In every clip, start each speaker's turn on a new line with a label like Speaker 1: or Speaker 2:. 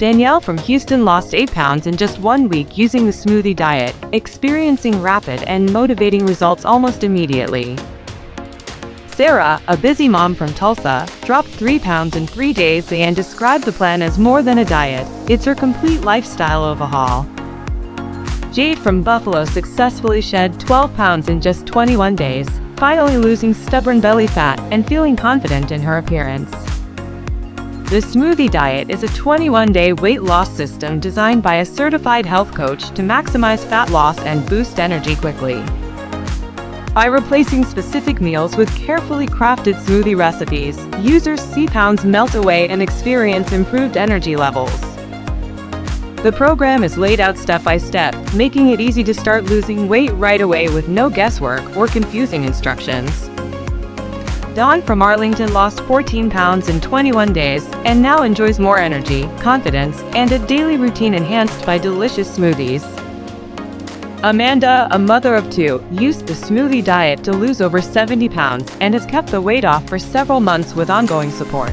Speaker 1: Danielle from Houston lost 8 pounds in just 1 week using the Smoothie Diet, experiencing rapid and motivating results almost immediately. Sarah, a busy mom from Tulsa, dropped 3 pounds in 3 days and described the plan as more than a diet. It's her complete lifestyle overhaul. Jade from Buffalo successfully shed 12 pounds in just 21 days, finally losing stubborn belly fat and feeling confident in her appearance. The Smoothie Diet is a 21-day weight loss system designed by a certified health coach to maximize fat loss and boost energy quickly. By replacing specific meals with carefully crafted smoothie recipes, users see pounds melt away and experience improved energy levels. The program is laid out step by step, making it easy to start losing weight right away with no guesswork or confusing instructions. Dawn from Arlington lost 14 pounds in 21 days and now enjoys more energy, confidence, and a daily routine enhanced by delicious smoothies. Amanda, a mother of 2, used the Smoothie Diet to lose over 70 pounds and has kept the weight off for several months with ongoing support.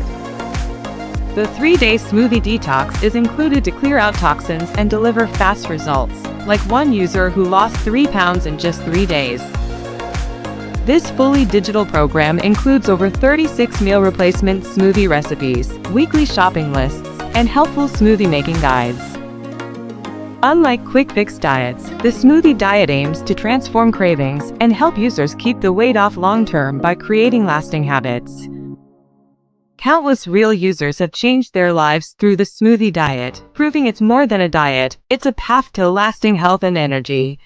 Speaker 1: The 3-day smoothie detox is included to clear out toxins and deliver fast results, like one user who lost 3 pounds in just 3 days. This fully digital program includes over 36 meal replacement smoothie recipes, weekly shopping lists, and helpful smoothie making guides. Unlike quick-fix diets, the Smoothie Diet aims to transform cravings and help users keep the weight off long-term by creating lasting habits. Countless real users have changed their lives through the Smoothie Diet, proving it's more than a diet, it's a path to lasting health and energy.